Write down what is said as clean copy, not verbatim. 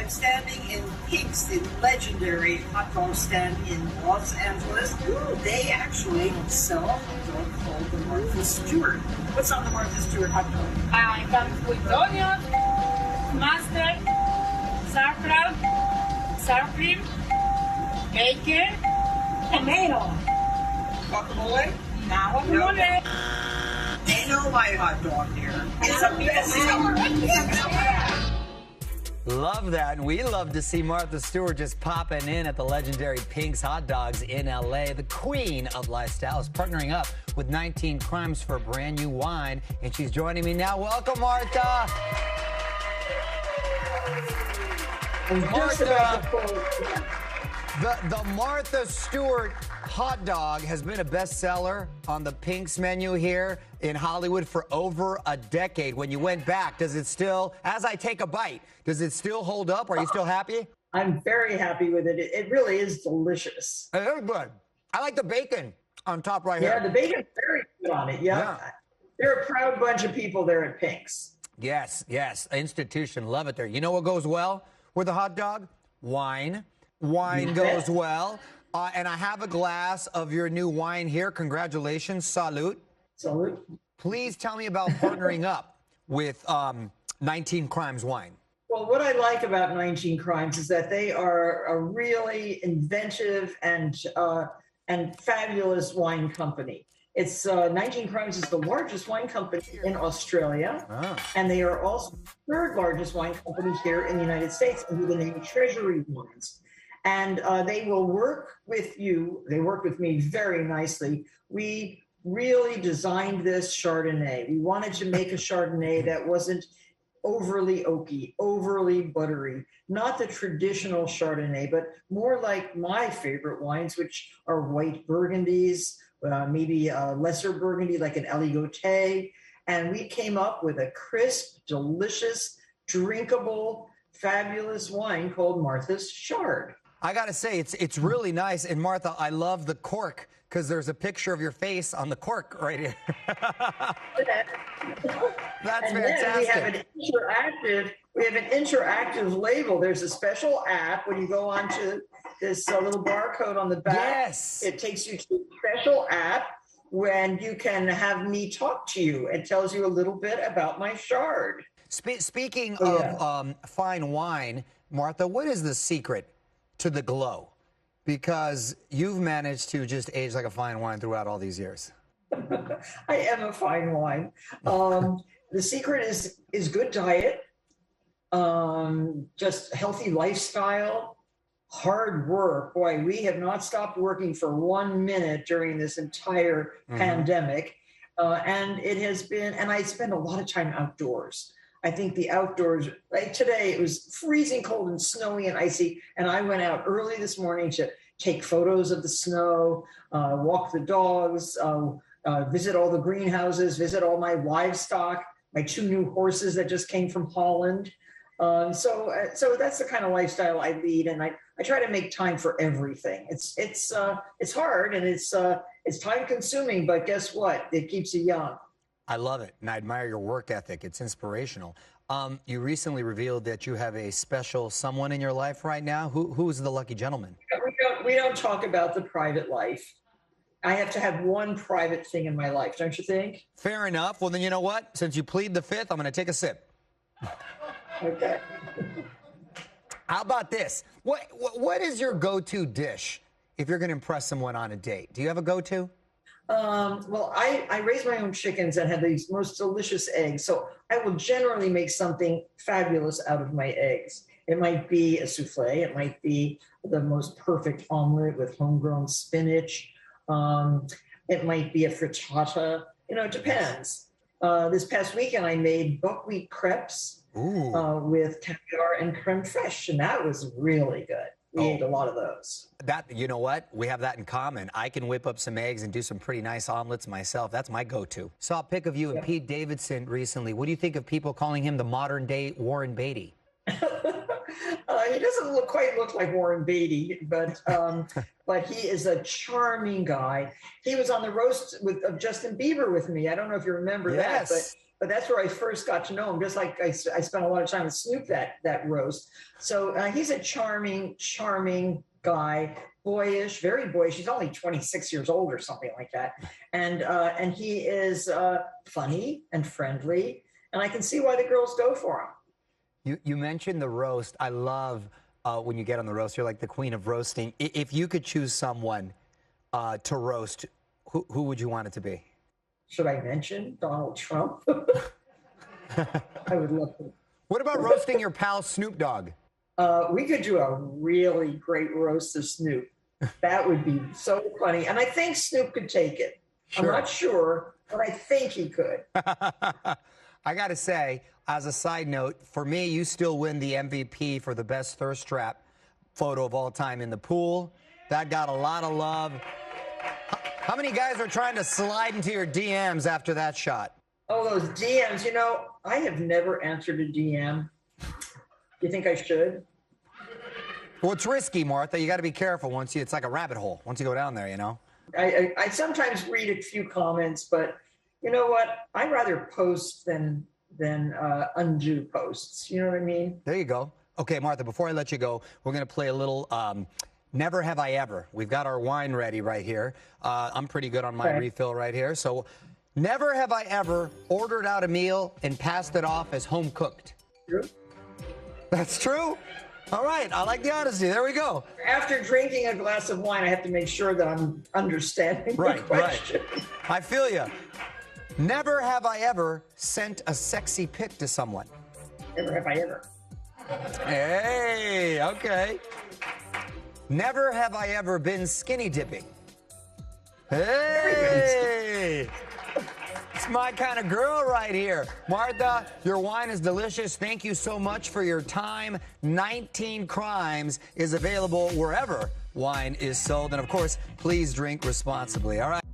am standing in Pink's, the legendary hot dog stand in Los Angeles. They actually sell a hot dog called the Martha Stewart. What's on the Martha Stewart hot dog? It comes with onion, mustard, sauerkraut, sour cream, bacon, tomato. Guacamole? Now guacamole. They know my hot dog here. It's a Love that, and we love to see Martha Stewart just popping in at the legendary Pink's Hot Dogs in LA. The queen of lifestyle is partnering up with 19 Crimes for a brand new wine, and she's joining me now. Welcome, Martha. The Martha Stewart hot dog has been a bestseller on the Pink's menu here in Hollywood for over a decade. When you went back, does it still, as I take a bite, does it still hold up? Are you still happy? I'm very happy with it. It really is delicious. It is good. I like the bacon on top right here. Yeah, the bacon's very good on it. Yeah. They're a proud bunch of people there at Pink's. Yes, yes. Institution. Love it there. You know what goes well with a hot dog? Wine. Wine goes well. And I have a glass of your new wine here. Congratulations. Salute. Salute. Please tell me about partnering up with 19 Crimes Wine. Well, what I like about 19 Crimes is that they are a really inventive and fabulous wine company. It's 19 Crimes is the largest wine company in Australia, and they are also the third largest wine company here in the United States under the name Treasury Wines. And they will work with you. They work with me very nicely. We really designed this Chardonnay. We wanted to make a Chardonnay that wasn't overly oaky, overly buttery, not the traditional Chardonnay, but more like my favorite wines, which are white Burgundies, maybe a lesser Burgundy like an Aligoté. And we came up with a crisp, delicious, drinkable, fabulous wine called Martha's Chard. I got to say, it's really nice. And Martha, I love the cork because there's a picture of your face on the cork right here. That's and fantastic. Then we have an interactive label. There's a special app when you go onto this little barcode on the back. Yes. It takes you to a special app when you can have me talk to you. It tells you a little bit about my Chard. Speaking of fine wine, Martha, what is the secret to the glow? Because you've managed to just age like a fine wine throughout all these years. I am a fine wine. The secret is good diet, just healthy lifestyle, hard work. Boy, we have not stopped working for 1 minute during this entire pandemic. And it has been, and I spend a lot of time outdoors. I think the outdoors, like today, it was freezing cold and snowy and icy, and I went out early this morning to take photos of the snow, walk the dogs, visit all the greenhouses, visit all my livestock, my 2 new horses that just came from Holland. So that's the kind of lifestyle I lead, and I try to make time for everything. It's hard and it's time consuming, but guess what? It keeps you young. I love it, and I admire your work ethic. It's inspirational. You recently revealed that you have a special someone in your life right now. Who is the lucky gentleman? We don't talk about the private life. I have to have one private thing in my life, don't you think? Fair enough. Well, then you know what? Since you plead the fifth, I'm going to take a sip. Okay. How about this? What is your go-to dish if you're going to impress someone on a date? Do you have a go-to? Well, I raise my own chickens and have these most delicious eggs. So I will generally make something fabulous out of my eggs. It might be a souffle. It might be the most perfect omelet with homegrown spinach. It might be a frittata. It depends. This past weekend, I made buckwheat crepes with caviar and creme fraiche, and that was really good. We ate a lot of those. You know what? We have that in common. I can whip up some eggs and do some pretty nice omelets myself. That's my go-to. Saw a pic of you and Pete Davidson recently. What do you think of people calling him the modern-day Warren Beatty? He doesn't quite look like Warren Beatty, but he is a charming guy. He was on the roast of Justin Bieber with me. I don't know if you remember that, but but that's where I first got to know him. Just like I spent a lot of time with Snoop that roast. So he's a charming guy, boyish, very boyish. He's only 26 years old or something like that, and he is funny and friendly, and I can see why the girls go for him. You mentioned the roast. I love when you get on the roast. You're like the queen of roasting. If you could choose someone to roast, who would you want it to be? Should I mention Donald Trump? I would love to. What about roasting your pal Snoop Dogg? We could do a really great roast of Snoop. That would be so funny. And I think Snoop could take it. Sure. I'm not sure, but I think he could. I got to say, as a side note, for me, you still win the MVP for the best thirst trap photo of all time in the pool. That got a lot of love. How many guys are trying to slide into your DMs after that shot? Oh, those DMs. You know, I have never answered a DM. You think I should? Well, it's risky, Martha. You got to be careful it's like a rabbit hole once you go down there, you know? I sometimes read a few comments, but you know what? I'd rather post than undo posts. You know what I mean? There you go. Okay, Martha, before I let you go, we're going to play a little Never Have I Ever. We've got our wine ready right here. I'm pretty good on my refill right here. So never have I ever ordered out a meal and passed it off as home cooked. True. That's true? All right. I like the honesty. There we go. After drinking a glass of wine, I have to make sure that I'm understanding the question. Right. I feel you. Never have I ever sent a sexy pic to someone. Never have I ever. Hey, okay. Never have I ever been skinny dipping. Hey! It's my kind of girl right here. Martha, your wine is delicious. Thank you so much for your time. 19 Crimes is available wherever wine is sold. And, of course, please drink responsibly. All right.